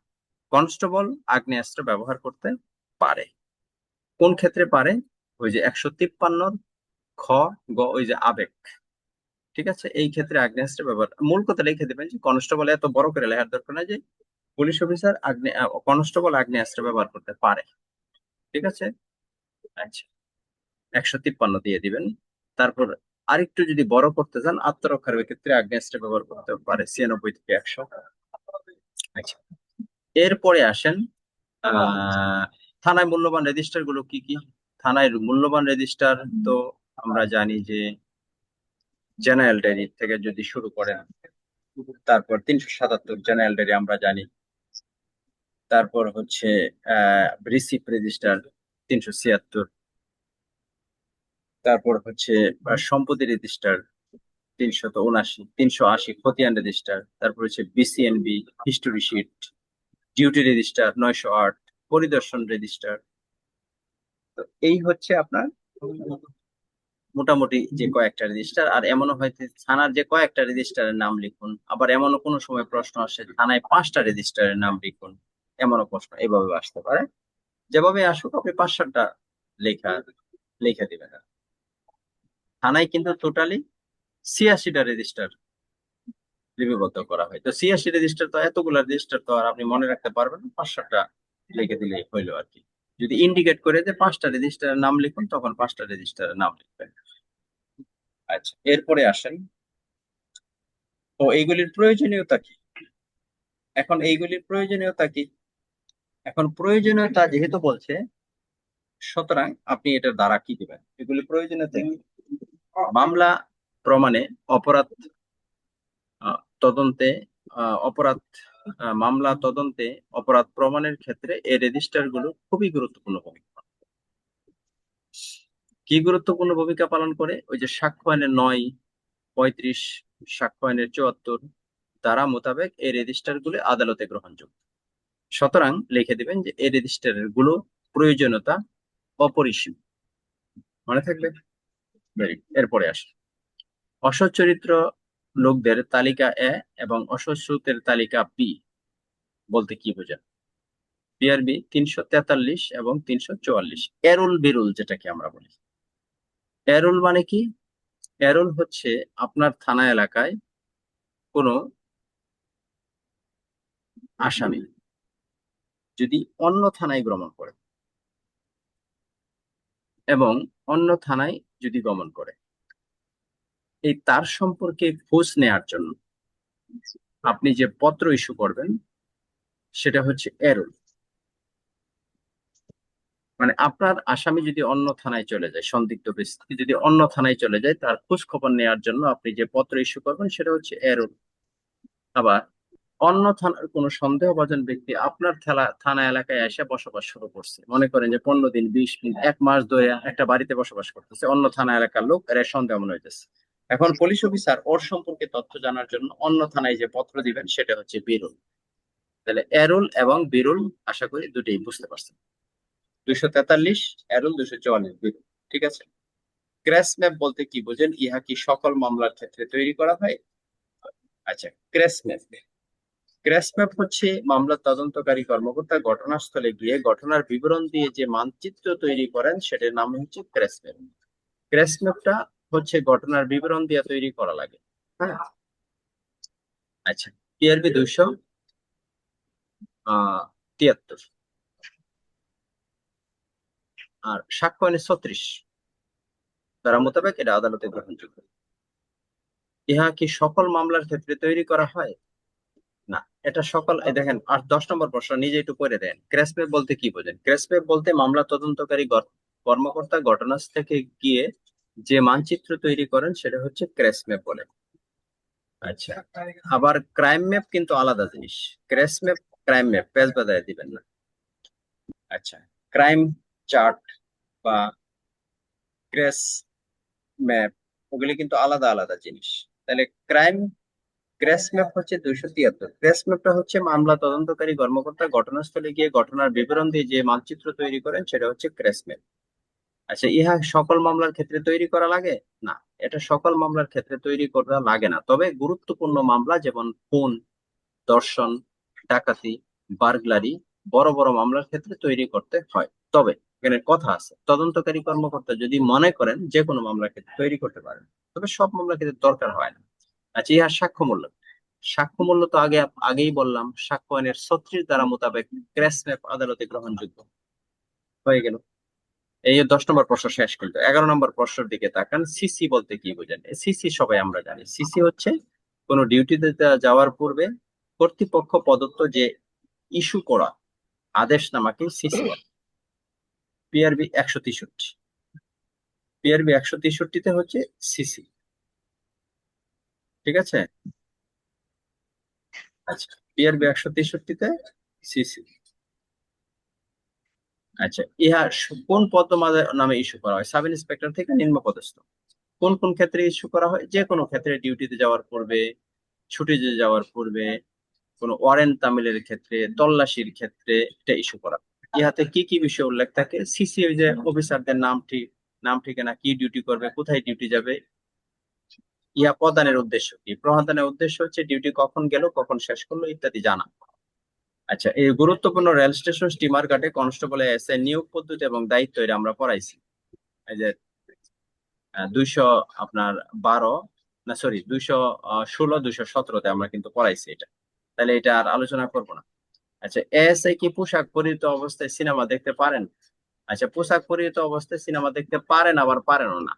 কনস্টেবল আগ্নেয়াস্ত্র ব্যবহার করতে পারে। কোন ক্ষেত্রে পারে? ওই যে 153 খ, গ, ওই যে আবেগ। ঠিক আছে, এই ক্ষেত্রে আগ্নেয়াস্ত্র ব্যবহার, মূল কথা লিখে দেবেন যে কনস্টেবল, এত বড় করে লেখার দরকার নাই যে পুলিশ অফিসার কনস্টেবল আগ্নেয়াস্ত্র ব্যবহার করতে পারে। ঠিক আছে? আচ্ছা, 153 দিয়ে দিবেন। তারপর আরেকটু যদি বড় করতে চান, আত্মরক্ষার ক্ষেত্রে আগ্নেয়াস্ত্র ব্যবহার করতে পারে 96 থেকে 100। আচ্ছা, এরপরে আসেন আহ থানায় মূল্যবান রেজিস্টার গুলো কি কি? থানায় মূল্যবান রেজিস্টার তো আমরা জানি যে জেনারেল ডায়েরি থেকে যদি শুরু করেন, তারপর 377 জেনারেল ডায়েরি আমরা জানি। তারপর হচ্ছে রিসিপ্ট রেজিস্টার 376। তারপর হচ্ছে সম্পত্তি রেজিস্টার 379, 380 খতিয়ান রেজিস্টার। তারপর হচ্ছে বিসিএনবি হিস্টোরি শিট, ডিউটি রেজিস্টার 908, পরিদর্শন রেজিস্টার। তো এই হচ্ছে আপনার মোটামুটি যে কয়েকটা রেজিস্টার, আর এমনও হয়তো থানার যে কয়েকটা রেজিস্টারের নাম লিখুন, আবার এমনও কোনো সময় প্রশ্ন আসে থানায় 5টা রেজিস্টারের নাম লিখুন, এমনও প্রশ্ন এভাবে আসতে পারে। যেভাবে আসুক আপনি 5-7টা লেখা লিখে দিবেন। থানায় কিন্তু টোটালি 86টা রেজিস্টার লিপিবদ্ধ করা হয়। তো 86 রেজিস্টার, তো এতগুলা রেজিস্টার তো আর আপনি মনে রাখতে পারবেন না, 5-7টা লিখে দিলেই হইলো আর কি। যদি ইন্ডিকেট করে যে 5টা রেজিস্টারের নাম লিখুন, তখন 5টা রেজিস্টারের নাম লিখবেন। আচ্ছা, এরপরে আসেন, তো এইগুলির প্রয়োজনীয়তা কি? এখন এইগুলির প্রয়োজনীয়তা কি? এখন প্রয়োজনীয়তা যেহেতু বলছে, সুতরাং আপনি এটার দ্বারা কি দিবেন? এগুলি প্রয়োজনীয়তা কি? মামলা প্রমাণে, অপরাধ তদন্তে, অপরাধ মামলা তদন্তে, অপরাধ প্রমাণের ক্ষেত্রে এই রেজিস্টার গুলো খুবই গুরুত্বপূর্ণ ভূমিকা পালন করে। কি গুরুত্বপূর্ণ ভূমিকা পালন করে? ওই যে সাক্ষ্য আইনের 9, 35, সাক্ষ্য আইনের 74 ধারা মোতাবেক এই রেজিস্টার গুলো আদালতে গ্রহণযোগ্য। সুতরাং লিখে দিবেন যে এই রেজিস্টার গুলো প্রয়োজনীয়তা অপরিসীম। মনে থাকবে? এরপরে আসে অসৎ চরিত্র লোকদের তালিকা এ এবং অসৎ সুতের তালিকা বি বলতে কি বোঝায়? বিআরবি 343 এবং 344, এরুল বিরুল যেটাকে আমরা বলি। এরুল মানে কি? এরুল হচ্ছে আপনার থানা এলাকায় কোনো আসামি যদি অন্য থানায় গমন করে, এবং অন্য থানায় যদি গমন করে, এই তার সম্পর্কে খোঁজ নেয়ার জন্য আপনি যে পত্র ইস্যু করবেন সেটা হচ্ছে এরুল। মানে আপনার আসামি যদি অন্য থানায় চলে যায়, সন্দিগ্ধ ব্যক্তি যদি অন্য থানায় চলে যায়, তার খোঁজ খবর নেওয়ার জন্য আপনি যে পত্র ইস্যু করবেন সেটা হচ্ছে এরুল। আবার অন্য থানার কোন সন্দেহভাজন ব্যক্তি আপনার থানা এলাকায় এসে বসবাস শুরু করছে, মনে করেন যে 15 দিন, 20 দিন, 1 মাস ধরে একটা বাড়িতে বসবাস করতেছে, অন্য থানা এলাকার লোক, এর সন্দেহ মনে হইতেছে। এখন পুলিশ অফিসার ওর সম্পর্কে তথ্য জানার জন্য অন্য থানায় যে পত্র দিবেন সেটা হচ্ছে বিরুল। তাহলে এরুল এবং বিরুল আশা করি দুটোই বুঝতে পারছেন। 243 এরুল, 244 বিরুল। ঠিক আছে। ক্র্যাশ ম্যাপ বলতে কি বোঝেন? ইহা কি সকল মামলার ক্ষেত্রে তৈরি করা হয়? আচ্ছা, ক্র্যাশ ম্যাপ, ক্র্যাশ ম্যাপ হচ্ছে মামলা তদন্তকারী কর্মকর্তা ঘটনাস্থলে গিয়ে ঘটনার বিবরণ দিয়ে যে মানচিত্র তৈরি করেন সেটার নাম হচ্ছে ক্র্যাশ ম্যাপ। ক্র্যাশ ম্যাপটা হচ্ছে ঘটনার বিবরণ দিয়ে তৈরি করা লাগে। হ্যাঁ। আচ্ছা, পিআরবি 273 আর সাক্ষ্য আইনে 36 ধারা মোতাবেক এটা আদালতে গ্রহণযোগ্য। ইহা কি সকল মামলার ক্ষেত্রে তৈরি করা হয়? না, এটা সকল, এই দেখেন, আর 10 নম্বর প্রশ্ন নিজে একটু করে দেন। ক্র্যাশ ম্যাপ বলতে কি বোঝেন? ক্র্যাশ ম্যাপ বলতে মামলা তদন্তকারী কর্মকর্তা ঘটনাস্থল থেকে গিয়ে যে মানচিত্র তৈরি করেন সেটা হচ্ছে ক্র্যাশ ম্যাপ বলে। আচ্ছা, আবার ক্রাইম ম্যাপ কিন্তু আলাদা জিনিস। Crash map, crime map page বাজায় দিবেন না। আচ্ছা, ক্রাইম চার্ট বা ক্র্যাশ ম্যাপ, ওগুলি কিন্তু আলাদা আলাদা জিনিস। তাহলে ক্র্যাশ ম্যাপ হচ্ছে 273। ক্র্যাশ ম্যাপটা হচ্ছে মামলা তদন্তকারী কর্মকর্তা ঘটনাস্থলে গিয়ে ঘটনার বিবরণ দিয়ে যে মানচিত্র তৈরি করেন সেটা হচ্ছে ক্র্যাশ ম্যাপ। আচ্ছা, ইহা সকল মামলার ক্ষেত্রে তৈরি করা লাগে? না, এটা সকল মামলার ক্ষেত্রে তৈরি করা লাগে না। তবে গুরুত্বপূর্ণ মামলা যেমন খুন, ধর্ষণ, ডাকাতি, বার্গলারি, বড় বড় মামলার ক্ষেত্রে তৈরি করতে হয়। তবে এখানে কথা আছে, তদন্তকারী কর্মকর্তা যদি মনে করেন যে কোনো মামলার ক্ষেত্রে তৈরি করতে পারেন, তবে সব মামলার ক্ষেত্রে দরকার হয় না। আচ্ছা, ইহার সাক্ষ্য মূল্য। সাক্ষ্য মূল্য তো আগেই বললাম, সাক্ষ্য আইনের 36 ধারা মোতাবেক ক্র্যাশ ম্যাপ আদালতে গ্রহণযোগ্য। হয়ে গেল। এই 10 নম্বর প্রশ্ন শেষ করলো। 11 নম্বর প্রশ্নের দিকে তাকান। সিসি বলতে কি বোঝেন? সিসি সবাই আমরা জানি। সিসি হচ্ছে কোনো ডিউটিতে যাওয়ার পূর্বে কর্তৃপক্ষ প্রদত্ত যে ইস্যু করা আদেশনামাকে সিসি বলে। পিআরবি 163, পিআরবি 163-তে হচ্ছে সিসি। ঠিক আছে। আচ্ছা, পিআরবি 163-তে সিসি। আচ্ছা, ইহা কোন পদ নামে ইস্যু করা হয়? সাব ইন্সপেক্টর থেকে নিম্ন পদস্থ। কোন কোন ক্ষেত্রে ইস্যু করা হয়? যে কোনো ক্ষেত্রে, ডিউটিতে যাওয়ার পূর্বে, ছুটিতে যাওয়ার পূর্বে, কোনো ওয়ারেন্ট তামিলের ক্ষেত্রে, তল্লাশির ক্ষেত্রে এটা ইস্যু করা। ইহাতে কি কি বিষয় উল্লেখ থাকে? সিসি, ওই যে অফিসারদের নাম ঠিক নাম ঠিকানা, কি ডিউটি করবে, কোথায় ডিউটি যাবে, ইহা প্রদানের উদ্দেশ্য কি, প্রদানের উদ্দেশ্য হচ্ছে ডিউটি কখন গেল, কখন শেষ করলো ইত্যাদি জানা। আচ্ছা, এই গুরুত্বপূর্ণ রেল স্টেশন, স্টিমার ঘাটে কনস্টেবল এসআই নিয়োগ পদ্ধতি এবং দায়িত্ব এটা আমরা পড়াইছি। এই যে 200 আপনার 12, না সরি 216 217-তে আমরা কিন্তু পড়াইছি এটা, তাহলে এটা আর আলোচনা করবো না। আচ্ছা, এএসআই কি পোশাক পরিহিত অবস্থায় সিনেমা দেখতে পারেন? আচ্ছা, পোশাক পরিহিত অবস্থায় সিনেমা দেখতে পারেন, আবার পারেনও না।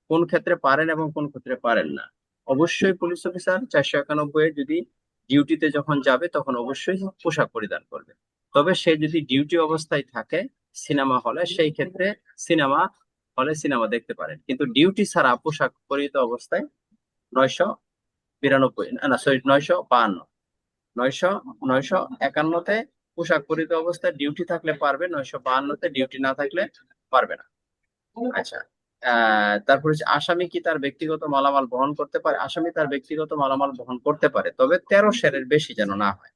কোন ক্ষেত্রে পারেন এবং কোন ক্ষেত্রে পারেন না? অবশ্যই পুলিশ অফিসার 491 যদি ডিউটিতে যখন যাবে তখন অবশ্যই পোশাক পরিধান করবে। তবে সে যদি ডিউটি অবস্থায় থাকে সিনেমা হলে, সেই ক্ষেত্রে সিনেমা হলে সিনেমা দেখতে পারেন, কিন্তু ডিউটি ছাড়া পোশাক পরিহিত অবস্থায় 992, না সরি 952, 900 951-তে পোশাক পরিহিত অবস্থায় ডিউটি থাকলে পারবে, 952-তে ডিউটি না থাকলে পারবে না। আচ্ছা, তারপর হচ্ছে আসামি কি তার ব্যক্তিগত মালামাল বহন করতে পারে? আসামি তার ব্যক্তিগত মালামাল বহন করতে পারে, তবে 13 সেরের বেশি যেন না হয়।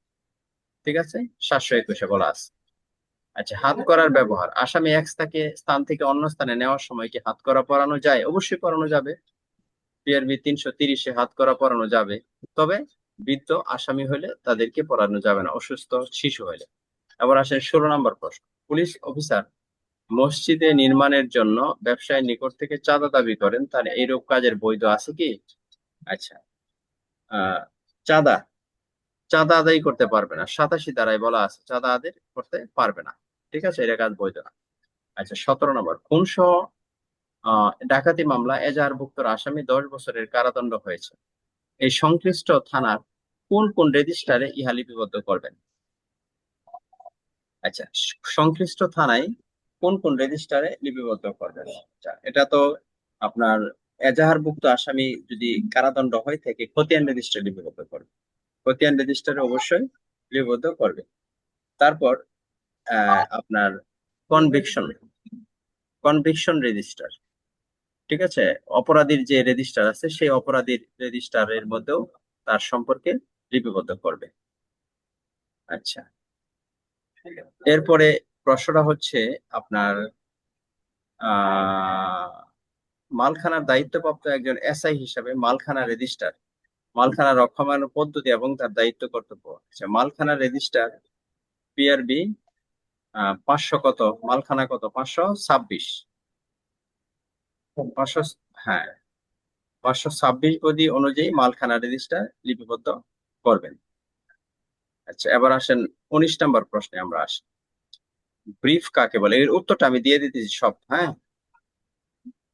ঠিক আছে, 721-এ বলা আছে। আচ্ছা, হাত করার ব্যবহার, আসামি এক স্থান থেকে অন্য স্থানে নেওয়ার সময় কি হাত করা পরানো যায়? অবশ্যই পরানো যাবে। পিআরবি 330-এ হাত করা পরানো যাবে, তবে বৃদ্ধ আসামি হলে তাদেরকে পরানো যাবে না, অসুস্থ শিশু হলে। এবার আসেন 16 নম্বর প্রশ্ন। পুলিশ অফিসার মসজিদে নির্মাণের জন্য ব্যবসায়ীর নিকট থেকে চাঁদা দাবি করেন, তার এইরূপ কাজের বৈধ আছে কি? আচ্ছা, আহ চাঁদা চাঁদা আদায় করতে পারবে না, 87 ধারায় বলা আছে চাঁদা আদায় করতে পারবে না। ঠিক আছে, এটা কাজ বৈধ না। আচ্ছা, 17 নম্বর, খুনসহ ডাকাতি মামলা এজাহারভুক্ত আসামি 10 বছরের কারাদণ্ড হয়েছে, এই সংশ্লিষ্ট থানার কোন কোন রেজিস্ট্রারে ইহা লিপিবদ্ধ করবেন? আচ্ছা, সংশ্লিষ্ট থানায় কোন কোন রেজিস্টারে লিপিবদ্ধ করবেন? আচ্ছা, এটা তো আপনার এজাহারভুক্ত আসামি যদি কারাদণ্ড হয়ে থাকে খতিয়ান রেজিস্টারে লিপিবদ্ধ করবে, খতিয়ান রেজিস্টারে অবশ্যই লিপিবদ্ধ করবে। তারপর আপনার কনভিকশন কনভিকশন রেজিস্টার, ঠিক আছে, অপরাধীর যে রেজিস্টার আছে সেই অপরাধীর রেজিস্টারের মধ্যেও তার সম্পর্কে লিপিবদ্ধ করবে। আচ্ছা, এরপরে প্রশ্নটা হচ্ছে আপনার আহ মালখানার দায়িত্বপ্রাপ্ত একজন এসআই হিসাবে মালখানা রেজিস্টার, মালখানা রক্ষণাবেক্ষণ পদ্ধতি এবং তার দায়িত্ব কর্তব্য। আচ্ছা, মালখানা রেজিস্টার পিআরবি 500 কত, মালখানা কত, 526, 500, হ্যাঁ 526 বডি অনুযায়ী মালখানা রেজিস্টার লিপিবদ্ধ করবেন। আচ্ছা, এবার আসেন 19 নম্বর প্রশ্নে আমরা আসি। ব্রিফ কাকে বলে? এর উত্তরটা আমি দিয়ে দিতেছি সব, হ্যাঁ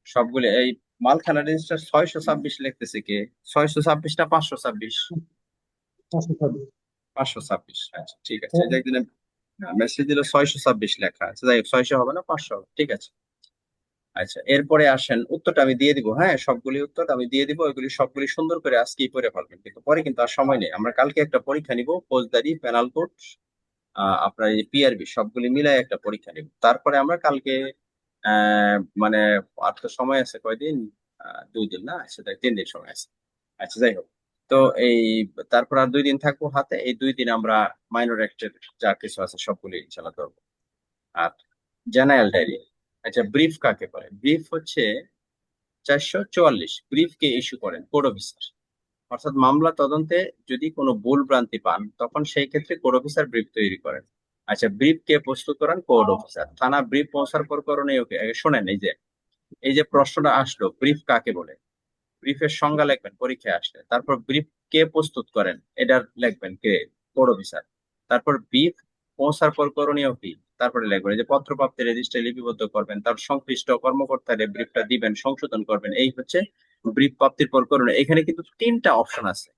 সবগুলো। এই মালখানা রেজিস্টার 626 লিখতেছে কে? 626 না 526? 526, আচ্ছা ঠিক আছে, এই যে একদিনে মেসেজ দিল 626 লেখা আছে, যাই হোক 600 হবে না, 500 হবে, ঠিক আছে। আচ্ছা, এরপরে আসেন, উত্তরটা আমি দিয়ে দিব, হ্যাঁ সবগুলি উত্তর আমি দিয়ে দিব, ওইগুলি সবগুলি সুন্দর করে আজকেই পড়ে ফেলবেন, কিন্তু পরে কিন্তু আর সময় নেই। আমরা কালকে একটা পরীক্ষা নিব, ফৌজদারি, পেনাল কোড, আপনার এই পিআরবি সবগুলি মিলাই একটা পরীক্ষা নিব, তারপরে আমরা কালকে মানে আর তো সময় আছে কয়দিন, 2 দিন না, সেটা 3 দিন সময় আছে। আচ্ছা, যাই হোক, তো এই তারপর আর 2 দিন থাকবো হাতে, এই 2 দিন আমরা মাইনর অ্যাক্টের যা কিছু আছে সবগুলি ইনশাল্লাহ ধরবো। আর জেনারেল ডায়েরি, আচ্ছা ব্রিফ কাকে বলে? ব্রিফ হচ্ছে 444, ব্রিফ কে ইস্যু করেন? Code officer. অর্থাৎ মামলা তদন্তে যদি কোনো ভুল ভ্রান্তি পান তখন সেই ক্ষেত্রে কোড অফিসার ব্রিফ তৈরি করেন। আচ্ছা, ব্রিফ কে প্রস্তুত করেন? Code officer. থানা ব্রিফ পৌঁছার পর করণীয় কি? আগে শোনেন, এই যে প্রশ্নটা আসলো, ব্রিফ কাকে বলে, ব্রিফের সংজ্ঞা লিখবেন পরীক্ষায় আসলে, তারপর ব্রিফ কে প্রস্তুত করেন এটা লিখবেন, কে? Code officer. তারপর ব্রিফ পৌঁছার পর করণীয় কি, তারপরে লিখবেন এই যে পত্রপ্রাপ্তির রেজিস্ট্রে লিপিবদ্ধ করবেন, তার সংশ্লিষ্ট কর্মকর্তারে ব্রিফটা দিবেন, সংশোধন করবেন, এই হচ্ছে ব্রিফ প্রাপ্তির পর করণীয়। এখানে কিন্তু 3টা অপশন আছে,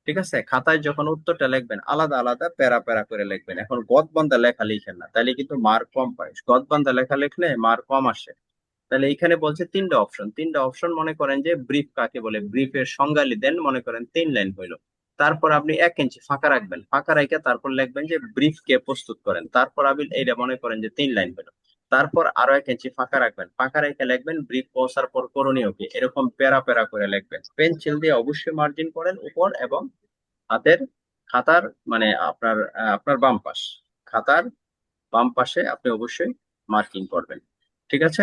ঠিক আছে। খাতায় যখন উত্তরটা লিখবেন আলাদা আলাদা প্যারা প্যারা করে লিখবেন, এখন গদবান্ধা লেখা লিখেন না, তাহলে কিন্তু মার্ক কম পায়। গদবান্ধা লেখা লিখলে মার্ক কম আসে। তাহলে এখানে বলছে 3টা অপশন, 3টা অপশন মনে করেন যে ব্রিফ কাকে বলে, ব্রিফের সংজ্ঞা দেন, মনে করেন 3 লাইন হইলো। তারপর আপনি 1 ইঞ্চি ফাঁকা রাখবেন, ফাঁকা রেখে তারপর লিখবেন যে ব্রিফ কে প্রস্তুত করেন, তারপর আপনি এইটা মনে করেন যে 3 লাইন হইলো। তারপর আরো 1 ইঞ্চি ফাঁকা রাখবেন, ফাঁকা রেখে লিখবেন ব্রিফ পৌঁছার পর করণীয় কি, এরকম প্যারা প্যারা করে লিখবেন। পেন্সিল দিয়ে অবশ্যই মার্জিন করেন উপর এবং হাতের খাতার মানে আপনার বাম পাশ, খাতার বাম পাশে আপনি অবশ্যই মার্কিং করবেন। ঠিক আছে।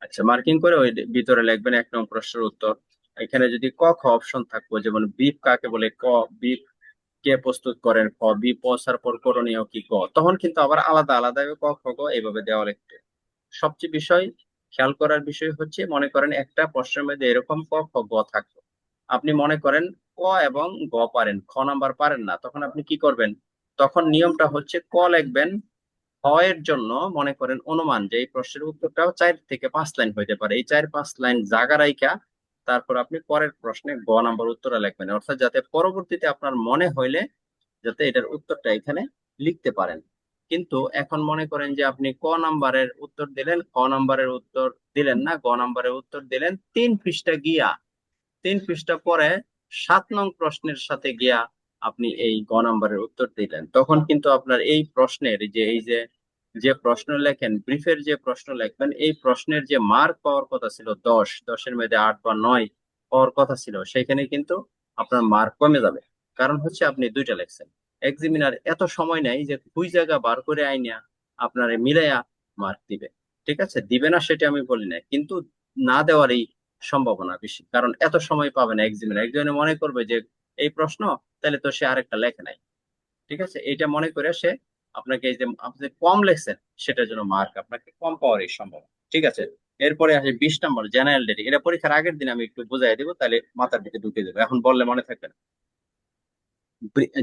আচ্ছা, মার্কিং করে ওই ভিতরে লিখবেন 1 নং প্রশ্নের উত্তর। এখানে যদি ক খ অপশন থাকবো, যেমন বিফ কাকে বলে, ক বিফ কে প্রস্তুত করেন, খ বি পৌঁছার পর করণীয় কি, ক, তখন কিন্তু আবার আলাদা আলাদা ক খ গ এইভাবে দেওয়া লিখতে। সবচেয়ে বিষয় খেয়াল করার বিষয় হচ্ছে, মনে করেন একটা প্রশ্নের মধ্যে এরকম ক খ গ থাকতো, আপনি মনে করেন ক এবং গ পারেন, খ নাম্বার পারেন না, তখন আপনি কি করবেন? তখন নিয়মটা হচ্ছে ক লিখবেন, খ এর জন্য মনে করেন অনুমান যে এই প্রশ্নের উত্তরটাও 4 থেকে 5 লাইন হইতে পারে, এই 4-5 লাইন জায়গা রাইখা তারপর আপনি পরের প্রশ্নে গ নাম্বার উত্তরটা লিখবেন, অর্থাৎ যাতে পরবর্তীতে আপনার মনে হইলে যাতে এটার উত্তরটা এখানে লিখতে পারেন। কিন্তু এখন মনে করেন যে আপনি ক নাম্বারের উত্তর দিলেন, খ নাম্বারের উত্তর দিলেন না, গ নাম্বারের উত্তর দিলেন, 3 পৃষ্ঠা গিয়া 3 পৃষ্ঠা পরে 7 নং প্রশ্নের সাথে গিয়া আপনি এই গ নাম্বারের উত্তর দিলেন, তখন কিন্তু আপনার এই প্রশ্নের যে এই যে যে প্রশ্ন লেখেন, ব্রিফের যে প্রশ্ন লিখবেন, এই প্রশ্নের যে মার্ক পাওয়ার কথা ছিল 10, 10-এর মধ্যে 8 বা 9 পাওয়ার কথা ছিল, সেখানে কিন্তু আপনার মার্ক কমে যাবে। কারণ হচ্ছে আপনি দুইটা লেখছেন। এক্সামিনার এত সময় নেই যে দুই জায়গা বার করে আইনা আপনার মিলাইয়া মার্ক দিবে। ঠিক আছে, দিবে না সেটা আমি বলি না, কিন্তু না দেওয়ারই সম্ভাবনা বেশি, কারণ এত সময় পাবে না এক্সামিনার। একজনে মনে করবে যে এই প্রশ্ন, তাহলে তো সে আরেকটা লেখে নাই। ঠিক আছে, এটা মনে করে সে আপনাকে এই যে আপনি কম লেখছেন সেটার জন্য মার্ক আপনাকে কম পাওয়ারই সম্ভব। ঠিক আছে, এরপরে আসে 20 নম্বর জেনারেল ডেটিং। এটা পরীক্ষার আগের দিন আমি একটু বুঝাই দিব, তাহলে মাথার ভিতরে ঢুকে যাবে, এখন বললে মনে থাকবে না।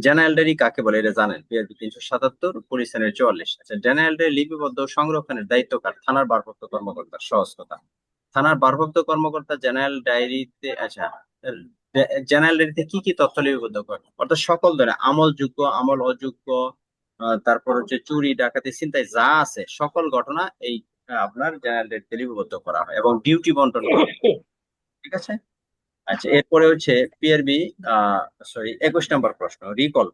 জেনারেল ডায়েরি কাকে বলে এটা জানেন? পিআরবি 377, পুলিশ লাইনের 44। আচ্ছা, জেনারেল ডায়েরি লিপিবদ্ধ ও সংরক্ষণের দায়িত্ব কার? থানার ভারপ্রাপ্ত কর্মকর্তা। সহজ কথা, থানার ভারপ্রাপ্ত কর্মকর্তা জেনারেল ডায়েরিতে, আচ্ছা, জেনারেল ডায়েরিতে কি কি তথ্য লিপিবদ্ধ করে? অর্থাৎ সকল ধরনের আমলযোগ্য, আমল অযোগ্য, তারপর হচ্ছে চুরি ডাকাতি ছিনতাই যা আছে সকল ঘটনা এই আপনার জেনারেল ডায়েরিতে লিপিবদ্ধ করা হয় এবং ডিউটি বন্টন করা হয়। ঠিক আছে। আচ্ছা, এরপরে হচ্ছে পিআরবি, সরি, 21 নম্বর প্রশ্ন, রিকল।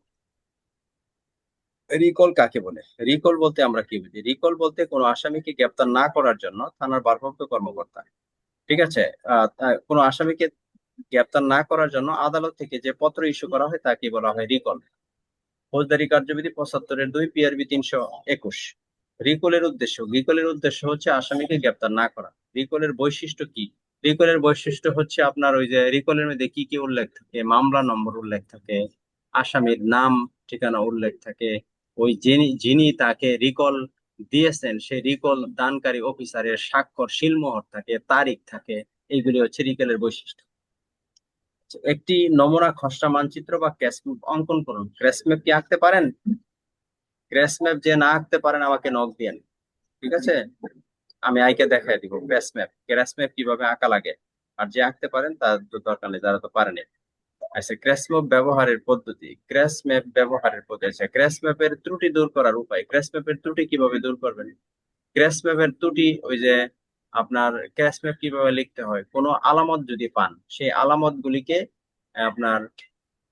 রিকল কাকে বলে? রিকল বলতে আমরা কি বুঝি? রিকল বলতে কোনো আসামিকে গ্রেপ্তার না করার জন্য থানার ভারপ্রাপ্ত কর্মকর্তা, ঠিক আছে, কোনো আসামিকে গ্রেপ্তার না করার জন্য আদালত থেকে যে পত্র ইস্যু করা হয় তাকে বলা হয় রিকল। ফৌজদারি কার্যবিধি 75-2, পিআরবি 321। রিকলের উদ্দেশ্য হচ্ছে আসামিকে গ্রেপ্তার না করা। রিকলের বৈশিষ্ট্য কি? রিকলের বৈশিষ্ট্য হচ্ছে আপনার ওই যে রিকলের মধ্যে কি কি উল্লেখ থাকে, মামলা নম্বর উল্লেখ থাকে, আসামির নাম ঠিকানা উল্লেখ থাকে, ওই যিনি যিনি তাকে রিকল দিয়েছেন সেই রিকল দানকারী অফিসারের স্বাক্ষর সিলমোহর থাকে, তারিখ থাকে। এইগুলি হচ্ছে রিকলের বৈশিষ্ট্য। একটি নমুনা খসড়া মানচিত্র বা ক্র্যাশ ম্যাপ অঙ্কন করুন। ক্র্যাশ ম্যাপ কি আঁকতে পারেন? ক্র্যাশ ম্যাপ যে না আঁকতে পারেন আমাকে নক দিয়েন। ঠিক আছে, আমি আইকে দেখাই দিব ক্র্যাশ ম্যাপ কিভাবে আঁকা লাগে। আর যে আঁকতে পারেন তার তো দরকার নেই, যারা তো পারেন। আচ্ছা, ক্র্যাশ ম্যাপের আচ্ছা, ক্র্যাশ ম্যাপের ত্রুটি দূর করার উপায়। ক্র্যাশ ম্যাপের ত্রুটি কিভাবে দূর করবেন? ক্র্যাশ ম্যাপের ত্রুটি ওই যে আপনার ক্র্যাশ ম্যাপ কিভাবে লিখতে হয়, কোনো আলামত যদি পান সেই আলামত গুলিকে আপনার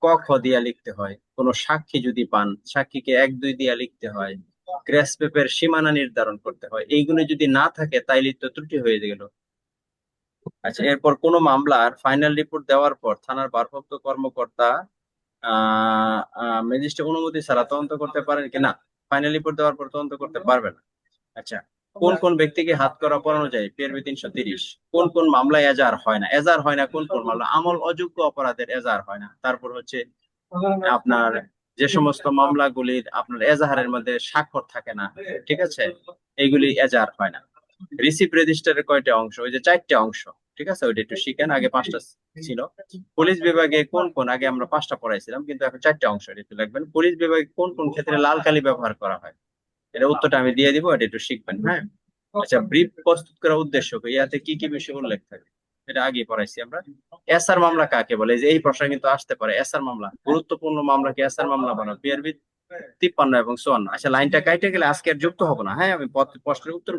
ক খ দিয়া লিখতে হয়। কোনো সাক্ষী যদি পান সাক্ষীকে 1 2 দিয়া লিখতে হয়। ক্র্যাশ ম্যাপের সীমানা নির্ধারণ করতে হয়। এইগুলো যদি না থাকে তাইলে তো ত্রুটি হয়ে গেল। আচ্ছা, এরপর কোন মামলার ফাইনাল রিপোর্ট দেওয়ার পর থানার ভারপ্রাপ্ত কর্মকর্তা ম্যাজিস্ট্রেট অনুমতি ছাড়া তদন্ত করতে পারেন কিনা? ফাইনাল রিপোর্ট দেওয়ার পর তদন্ত করতে পারবে না। আচ্ছা, কোন কোন ব্যক্তিকে হাতকড়া পরানো যায়? পিআরবি 330। কোন কোন মামলায় এজাহার হয় না? এজাহার হয় না কোন কোন মামলা? আমল অযোগ্য অপরাধের এজাহার হয় না। তারপর হচ্ছে আপনার যে সমস্ত মামলাগুলির আপনার এজাহারের মধ্যে স্বাক্ষর থাকে না, ঠিক আছে, এইগুলি এজাহার হয় না। রিসিপ্ট রেজিস্টারের কয়টা অংশ? ওই যে 4টে অংশ। ঠিক আছে, ওইটা একটু শিখেন, আগে 5টা ছিল। পুলিশ বিভাগে কোন কোন, আগে আমরা 5টা পড়াইছিলাম কিন্তু এখন 4টে অংশ, এটা একটু লিখবেন। পুলিশ বিভাগে কোন কোন ক্ষেত্রে লাল কালি ব্যবহার করা হয়? এটা উত্তরটা আমি দিয়ে দিব, এটা একটু শিখবেন, হ্যাঁ। আচ্ছা, ব্রিফ প্রস্তুত করার উদ্দেশ্য কি? ইয়াতে কি কি বিষয় উল্লেখ থাকে? এটা আগে পড়াইছি আমরা। এসআর মামলা কাকে বলে? এই যে এই প্রশ্ন কিন্তু আসতে পারে, এসআর মামলা, গুরুত্বপূর্ণ মামলাকে এসআর মামলা বলা। পিআরবি 53 এবং 54। আচ্ছা, লাইনটা কাইটে গেলে আজকে আর যুক্ত হবো না, হ্যাঁ, আমি প্রশ্নের উত্তর